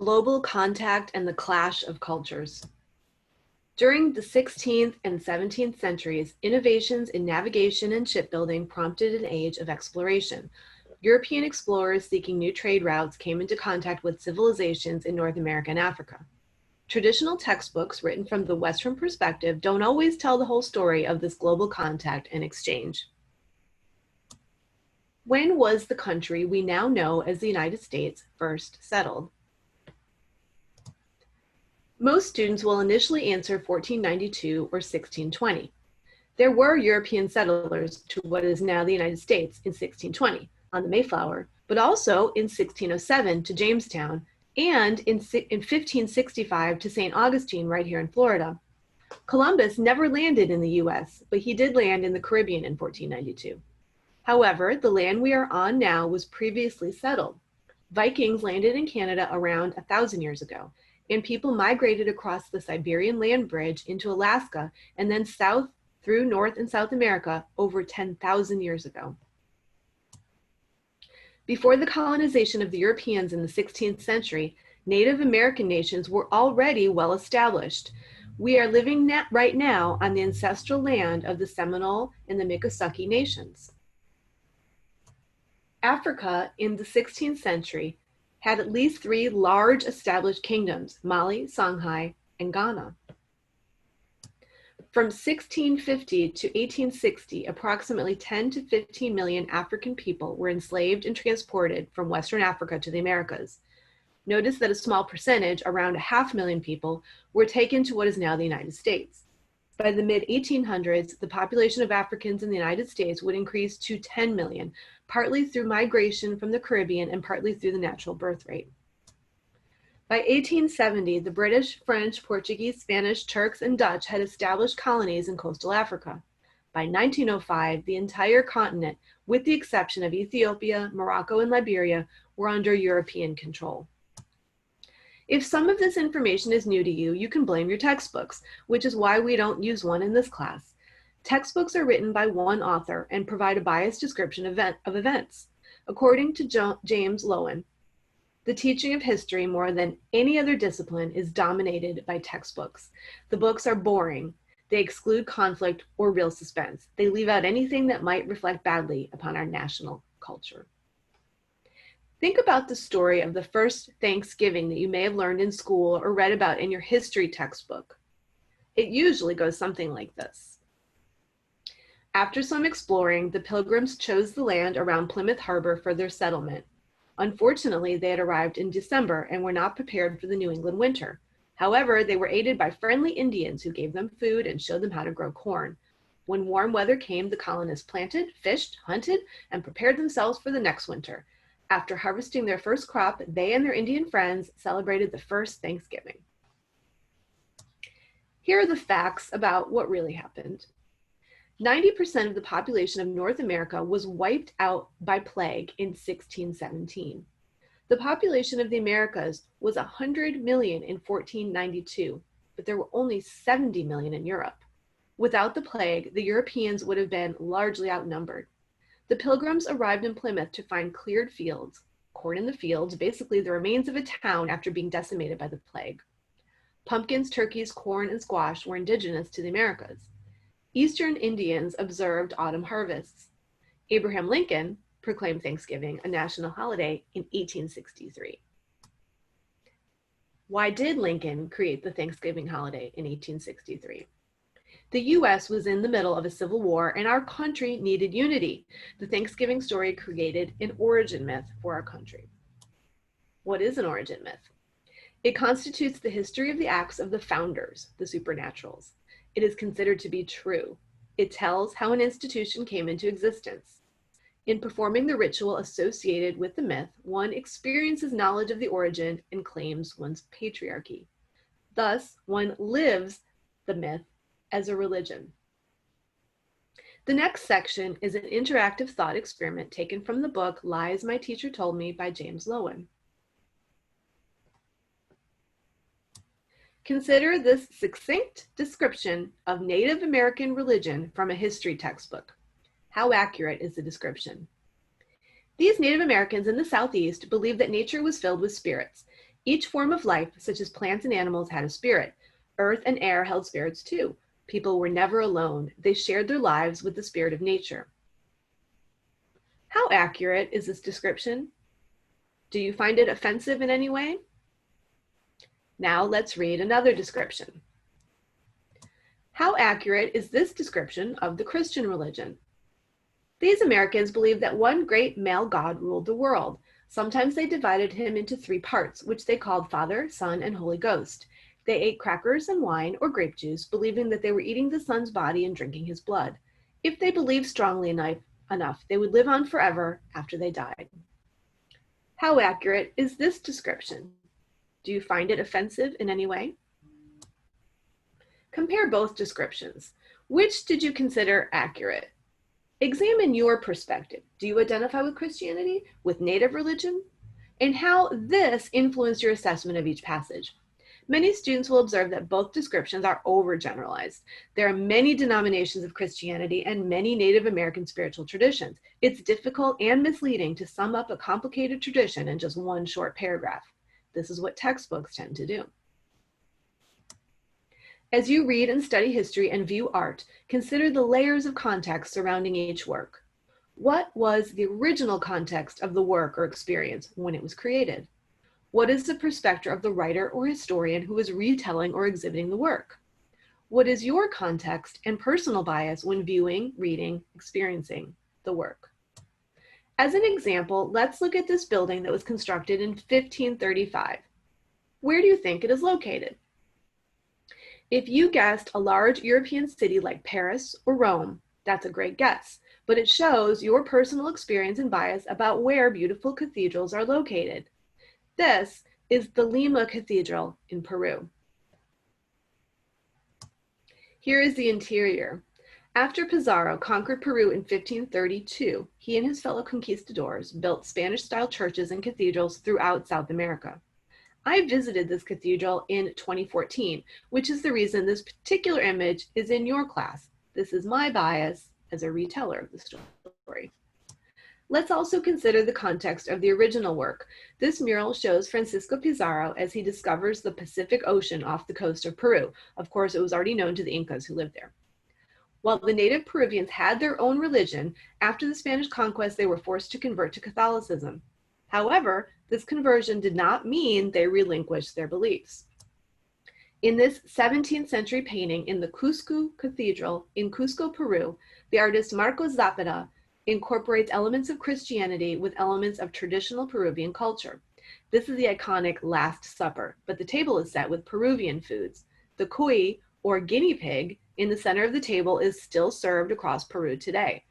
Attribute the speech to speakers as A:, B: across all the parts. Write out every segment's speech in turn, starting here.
A: Global contact and the clash of cultures. During the 16th and 17th centuries, innovations in navigation and shipbuilding prompted an age of exploration. European explorers seeking new trade routes came into contact with civilizations in North America and Africa. Traditional textbooks written from the Western perspective don't always tell the whole story of this global contact and exchange. When was the country we now know as the United States first settled? Most students will initially answer 1492 or 1620. There were European settlers to what is now the United States in 1620 on the Mayflower, but also in 1607 to Jamestown and in 1565 to St. Augustine right here in Florida. Columbus never landed in the US, but he did land in the Caribbean in 1492. However, the land we are on now was previously settled. Vikings landed in Canada around 1,000 years ago, and people migrated across the Siberian land bridge into Alaska and then south through North and South America over 10,000 years ago. Before the colonization of the Europeans in the 16th century, Native American nations were already well established. We are living right now on the ancestral land of the Seminole and the Miccosukee nations. Africa in the 16th century had at least 3 large established kingdoms, Mali, Songhai, and Ghana. From 1650 to 1860, approximately 10 to 15 million African people were enslaved and transported from Western Africa to the Americas. Notice that a small percentage, around 500,000 people, were taken to what is now the United States. By the mid-1800s, the population of Africans in the United States would increase to 10 million, partly through migration from the Caribbean and partly through the natural birth rate. By 1870, the British, French, Portuguese, Spanish, Turks, and Dutch had established colonies in coastal Africa. By 1905, the entire continent, with the exception of Ethiopia, Morocco, and Liberia, were under European control. If some of this information is new to you, you can blame your textbooks, which is why we don't use one in this class. Textbooks are written by one author and provide a biased description of events. According to James Loewen, the teaching of history, more than any other discipline, is dominated by textbooks. The books are boring. They exclude conflict or real suspense. They leave out anything that might reflect badly upon our national culture. Think about the story of the first Thanksgiving that you may have learned in school or read about in your history textbook. It usually goes something like this. After some exploring, the Pilgrims chose the land around Plymouth Harbor for their settlement. Unfortunately, they had arrived in December and were not prepared for the New England winter. However, they were aided by friendly Indians who gave them food and showed them how to grow corn. When warm weather came, the colonists planted, fished, hunted, and prepared themselves for the next winter. After harvesting their first crop, they and their Indian friends celebrated the first Thanksgiving. Here are the facts about what really happened. 90% of the population of North America was wiped out by plague in 1617. The population of the Americas was 100 million in 1492, but there were only 70 million in Europe. Without the plague, the Europeans would have been largely outnumbered. The Pilgrims arrived in Plymouth to find cleared fields, corn in the fields, basically the remains of a town after being decimated by the plague. Pumpkins, turkeys, corn, and squash were indigenous to the Americas. Eastern Indians observed autumn harvests. Abraham Lincoln proclaimed Thanksgiving a national holiday in 1863. Why did Lincoln create the Thanksgiving holiday in 1863? The US was in the middle of a civil war and our country needed unity. The Thanksgiving story created an origin myth for our country. What is an origin myth? It constitutes the history of the acts of the founders, the supernaturals. It is considered to be true. It tells how an institution came into existence. In performing the ritual associated with the myth, one experiences knowledge of the origin and claims one's patriarchy. Thus, one lives the myth as a religion. The next section is an interactive thought experiment taken from the book Lies My Teacher Told Me by James Loewen. Consider this succinct description of Native American religion from a history textbook. How accurate is the description? These Native Americans in the Southeast believed that nature was filled with spirits. Each form of life, such as plants and animals, had a spirit. Earth and air held spirits too. People were never alone. They shared their lives with the spirit of nature. How accurate is this description? Do you find it offensive in any way? Now let's read another description. How accurate is this description of the Christian religion? These Americans believed that one great male God ruled the world. Sometimes they divided him into three parts, which they called Father, Son, and Holy Ghost. They ate crackers and wine or grape juice, believing that they were eating the Son's body and drinking his blood. If they believed strongly enough, they would live on forever after they died. How accurate is this description? Do you find it offensive in any way? Compare both descriptions. Which did you consider accurate? Examine your perspective. Do you identify with Christianity, with native religion? And how this influenced your assessment of each passage. Many students will observe that both descriptions are overgeneralized. There are many denominations of Christianity and many Native American spiritual traditions. It's difficult and misleading to sum up a complicated tradition in just one short paragraph. This is what textbooks tend to do. As you read and study history and view art, consider the layers of context surrounding each work. What was the original context of the work or experience when it was created? What is the perspective of the writer or historian who is retelling or exhibiting the work? What is your context and personal bias when viewing, reading, experiencing the work? As an example, let's look at this building that was constructed in 1535. Where do you think it is located? If you guessed a large European city like Paris or Rome, that's a great guess, but it shows your personal experience and bias about where beautiful cathedrals are located. This is the Lima Cathedral in Peru. Here is the interior. After Pizarro conquered Peru in 1532, he and his fellow conquistadors built Spanish-style churches and cathedrals throughout South America. I visited this cathedral in 2014, which is the reason this particular image is in your class. This is my bias as a reteller of the story. Let's also consider the context of the original work. This mural shows Francisco Pizarro as he discovers the Pacific Ocean off the coast of Peru. Of course, it was already known to the Incas who lived there. While the native Peruvians had their own religion, after the Spanish conquest, they were forced to convert to Catholicism. However, this conversion did not mean they relinquished their beliefs. In this 17th century painting in the Cusco Cathedral in Cusco, Peru, the artist Marcos Zapata incorporates elements of Christianity with elements of traditional Peruvian culture. This is the iconic Last Supper, but the table is set with Peruvian foods. The cuy, or guinea pig, in the center of the table is still served across Peru today.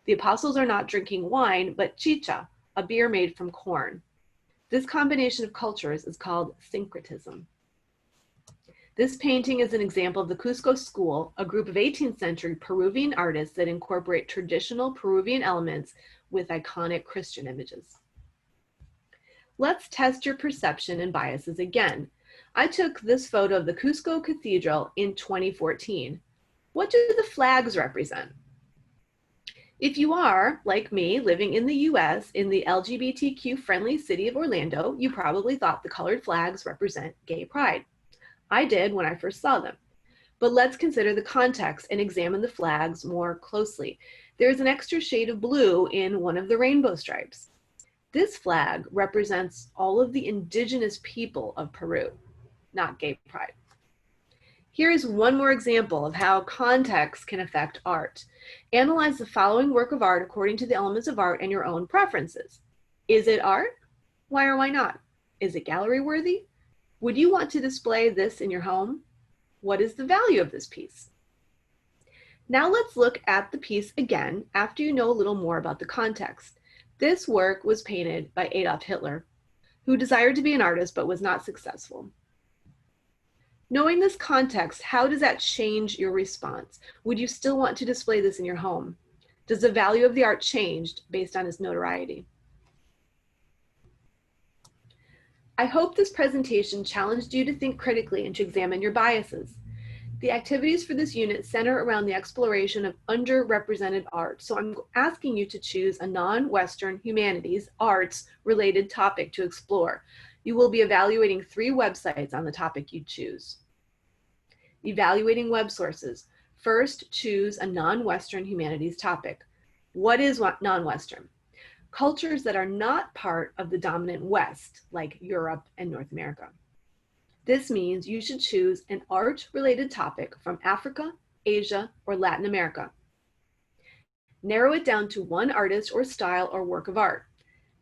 A: The apostles are not drinking wine, but chicha, a beer made from corn. This combination of cultures is called syncretism. This painting is an example of the Cusco School, a group of 18th century Peruvian artists that incorporate traditional Peruvian elements with iconic Christian images. Let's test your perception and biases again. I took this photo of the Cusco Cathedral in 2014. What do the flags represent? If you are, like me, living in the US in the LGBTQ-friendly city of Orlando, you probably thought the colored flags represent gay pride. I did when I first saw them. But let's consider the context and examine the flags more closely. There's an extra shade of blue in one of the rainbow stripes. This flag represents all of the indigenous people of Peru, not gay pride. Here is one more example of how context can affect art. Analyze the following work of art according to the elements of art and your own preferences. Is it art? Why or why not? Is it gallery worthy? Would you want to display this in your home? What is the value of this piece? Now let's look at the piece again after you know a little more about the context. This work was painted by Adolf Hitler, who desired to be an artist but was not successful. Knowing this context, how does that change your response? Would you still want to display this in your home? Does the value of the art change based on its notoriety? I hope this presentation challenged you to think critically and to examine your biases. The activities for this unit center around the exploration of underrepresented art, so I'm asking you to choose a non-Western humanities, arts-related topic to explore. You will be evaluating 3 websites on the topic you choose. Evaluating web sources. First, choose a non-Western humanities topic. What is non-Western? Cultures that are not part of the dominant West, like Europe and North America. This means you should choose an art-related topic from Africa, Asia, or Latin America. Narrow it down to one artist or style or work of art.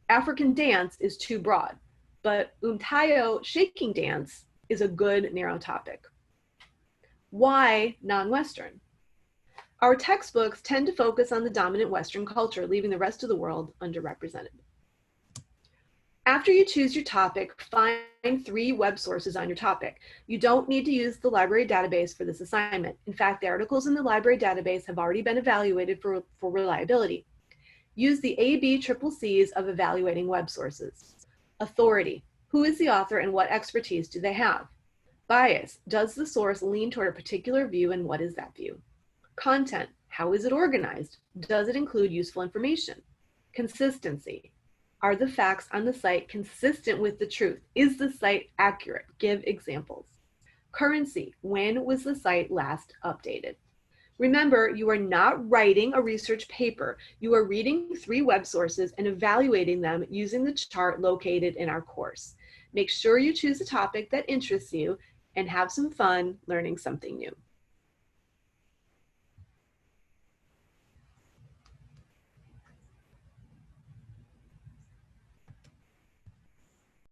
A: African dance is too broad, but Umtayo shaking dance is a good narrow topic. Why non-Western? Our textbooks tend to focus on the dominant Western culture, leaving the rest of the world underrepresented. After you choose your topic, find 3 web sources on your topic. You don't need to use the library database for this assignment. In fact, the articles in the library database have already been evaluated for reliability. Use the ABCCs of evaluating web sources. Authority. Who is the author and what expertise do they have? Bias. Does the source lean toward a particular view and what is that view? Content. How is it organized? Does it include useful information? Consistency. Are the facts on the site consistent with the truth? Is the site accurate? Give examples. Currency. When was the site last updated? Remember, you are not writing a research paper. You are reading 3 web sources and evaluating them using the chart located in our course. Make sure you choose a topic that interests you and have some fun learning something new.